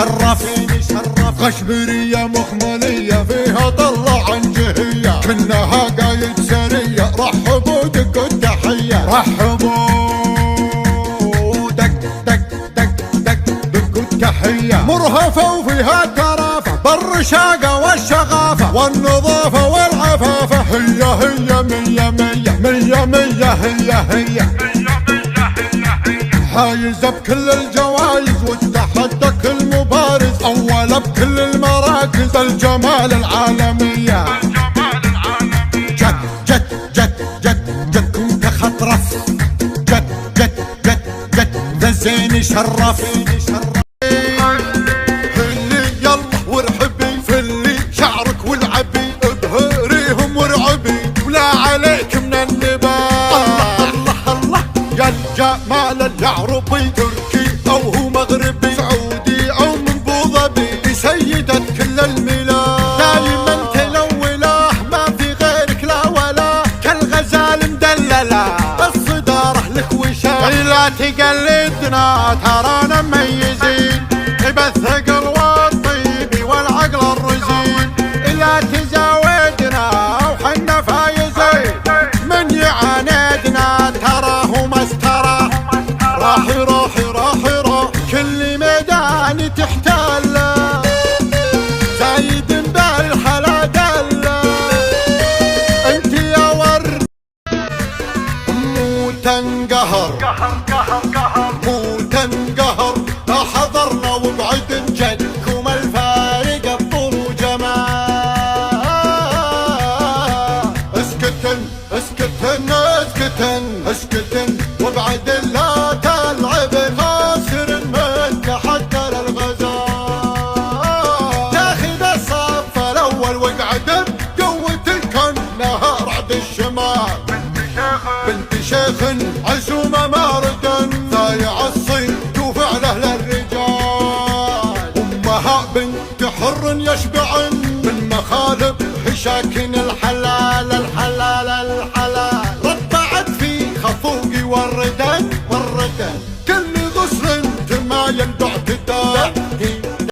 شرف غشبرية مخملية فيها طلع عن جهية كنها قايد سرية رحبوا دقوا التحية رحبوا دق دق دق دق دقوا التحية مرهفة وفيها الترافة بالرشاقة والشغافة والنظافة والعفافة هي مية مية مية مية هي حايزة بكل الجوائز وتحدك المبارز أول بكل المراكز الجمال العالمية جد جد جد جد جد كنت خطرف جد جد جد جد ذا زين شرف اللي يلا وارحبي في اللي شعرك والعبي ابهريهم وارعبي ولا عليك من النبات الله يا الجمال العربي تركي او هو مغربي سعودي او من بوظبي سيدة كل الميلاد دايما تلوله ما في غيرك لا ولا كالغزال مدلله الصدارة لك وشاي لا تقلدنا ترانا مميزين بثقل والطيب والعقل الرزين لا تزاودنا وحنا فايزين من يعاندنا تراه مسطره راحي كل ميدان تحتله زايد بالحلا دله انت يا ورد مو تنقهر مو تنقهر لا حضرنا وبعد جدكم الفارق الطول وجمال اسكتن وبعد لا تلعب خاسر من تحدى للغزال تاخذ الصف الاول واقعد بقوة الكن نهار رعد الشمال بنت شيخ